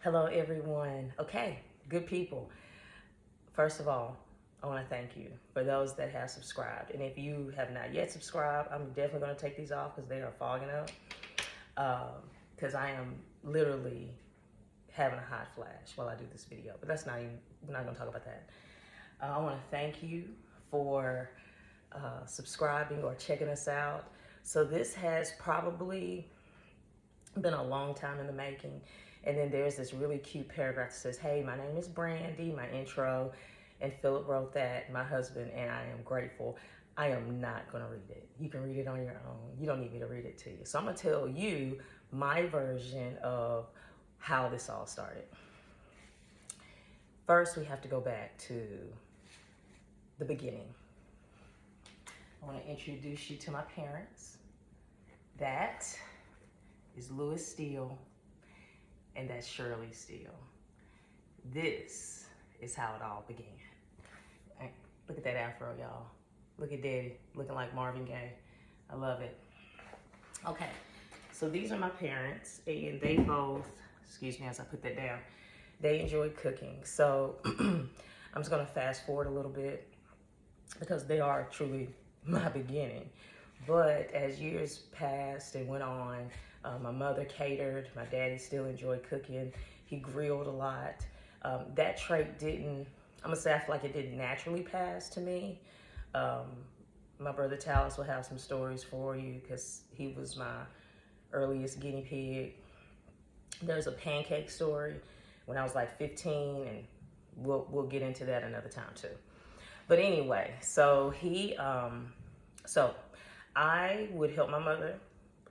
Hello, everyone. Okay, good people. First of all, I want to thank you for those that have subscribed. And if you have not yet subscribed, I'm definitely going to take these off because they are fogging up. Because I am literally having a hot flash while I do this video. But that's not even, we're not going to talk about that. I want to thank you for subscribing or checking us out. So this has probably been a long time in the making. And then there's this really cute paragraph that says, hey, my name is Brandi, my intro, and Philip wrote that, my husband, and I am grateful. I am not gonna read it. You can read it on your own. You don't need me to read it to you. So I'm gonna tell you my version of how this all started. First, we have to go back to the beginning. I wanna introduce you to my parents. That is Louis Steele, and that's Shirley Steele. This is how it all began. Look at that afro, y'all. Look at Daddy, looking like Marvin Gaye. I love it. Okay, so these are my parents, and they both, excuse me as I put that down, they enjoy cooking. So I'm just gonna fast forward a little bit because they are truly my beginning. But as years passed and went on, my mother catered, my daddy still enjoyed cooking. He grilled a lot. That trait didn't, I'm gonna say I feel like it didn't naturally pass to me. My brother Talis will have some stories for you because he was my earliest guinea pig. There's a pancake story when I was like 15, and we'll get into that another time too. But anyway, so so I would help my mother.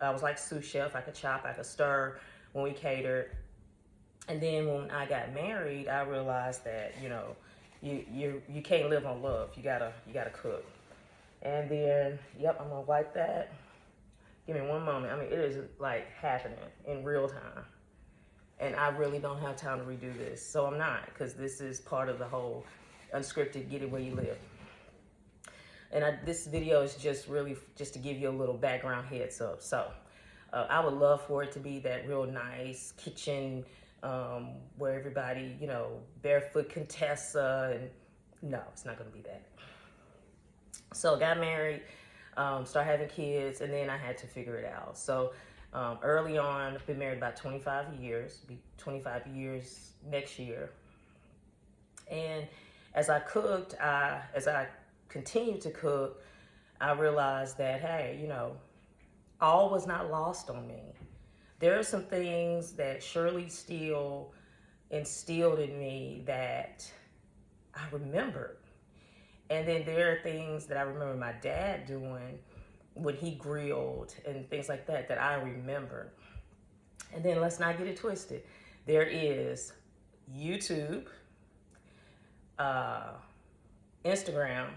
I was like sous chef. I could chop, I could stir when we catered. And then when I got married, I realized that, you know, you can't live on love. You gotta cook. And then, yep, I'm gonna wipe that. Give me one moment. I mean, it is like happening in real time. And I really don't have time to redo this. So I'm not, because this is part of the whole unscripted get it where you live. And this video is just really just to give you a little background heads up. So I would love for it to be that real nice kitchen where everybody, you know, barefoot Contessa, and no, it's not gonna be that. So got married, started having kids, and then I had to figure it out. So early on, I've been married about 25 years, be 25 years next year. And as I cooked, as I continued to cook, I realized that, hey, you know, all was not lost on me. There are some things that Shirley Steele instilled in me that I remembered. And then there are things that I remember my dad doing when he grilled and things like that, that I remember. And then let's not get it twisted. There is YouTube, Instagram,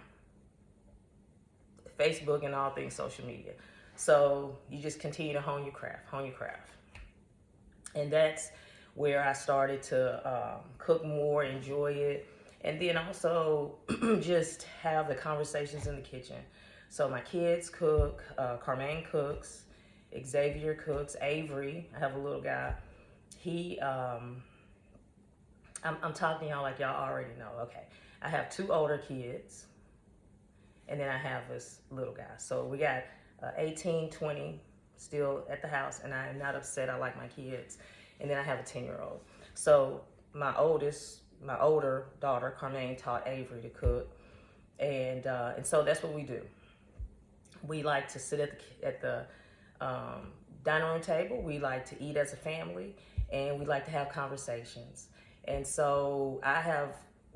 Facebook, and all things social media. So you just continue to hone your craft. And that's where I started to cook more, enjoy it, and then also just have the conversations in the kitchen. So my kids cook, Carmaine cooks, Xavier cooks, Avery, I have a little guy. He, I'm talking to y'all like y'all already know. Okay, I have 2 older kids, and then I have this little guy. So we got 18, 20 still at the house, and I am not upset. I like my kids. And then I have a 10-year-old. So my older daughter, Carmaine, taught Avery to cook. And so that's what we do. We like to sit at the dining room table. We like to eat as a family, and we like to have conversations. And so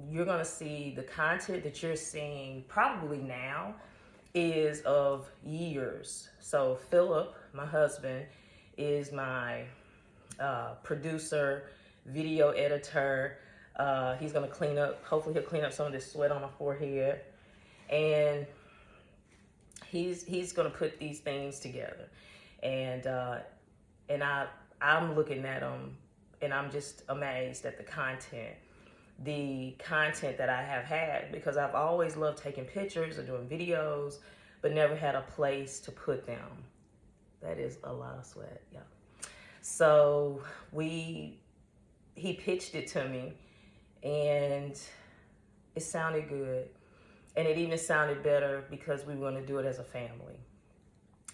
you're gonna see the content that you're seeing probably now is of years. So Philip, my husband, is my producer, video editor. He's gonna clean up, hopefully he'll clean up some of this sweat on my forehead. And he's gonna put these things together. And I'm looking at him, and I'm just amazed at the content that I have had, because I've always loved taking pictures or doing videos, but never had a place to put them. That is a lot of sweat, yeah. So we he pitched it to me, and it sounded good. And it even sounded better because we were going to do it as a family.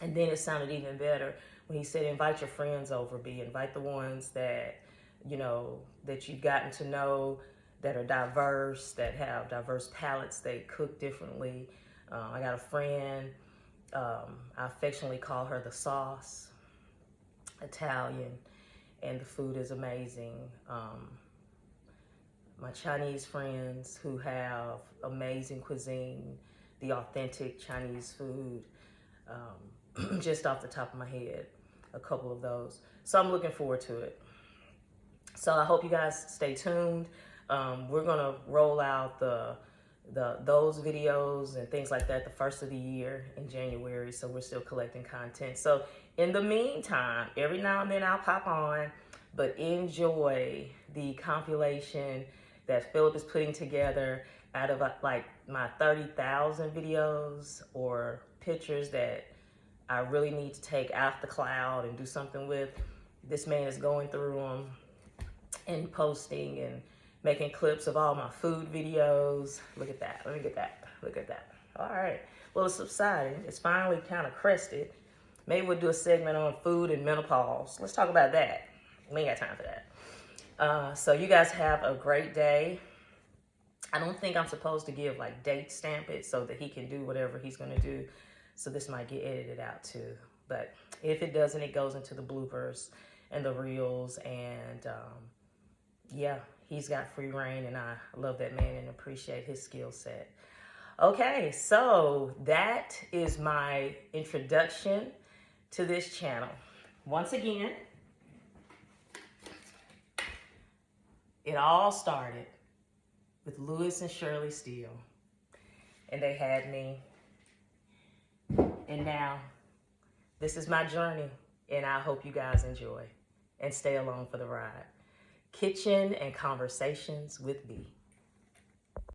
And then it sounded even better when he said, invite your friends over, B. Invite the ones that, you know, that you've gotten to know, that are diverse, that have diverse palates, they cook differently. I got a friend, I affectionately call her the sauce, Italian, and the food is amazing. My Chinese friends who have amazing cuisine, the authentic Chinese food, just off the top of my head, a couple of those. So I'm looking forward to it. So I hope you guys stay tuned. We're gonna roll out those videos and things like that the first of the year in January, so we're still collecting content. So in the meantime, every now and then I'll pop on, but enjoy the compilation that Philip is putting together out of like my 30,000 videos or pictures that I really need to take out the cloud and do something with. This man is going through them and posting and making clips of all my food videos. Look at that. Let me get that. Look at that. All right. Well, it's subsiding. It's finally kind of crested. Maybe we'll do a segment on food and menopause. Let's talk about that. We ain't got time for that. So you guys have a great day. I don't think I'm supposed to give like date stamp it so that he can do whatever he's going to do. So this might get edited out too. But if it doesn't, it goes into the bloopers and the reels. And yeah, he's got free reign, and I love that man and appreciate his skill set. Okay, so that is my introduction to this channel. Once again, it all started with Lewis and Shirley Steele, and they had me, and now this is my journey, and I hope you guys enjoy and stay along for the ride. Kitchen and Conversations with B.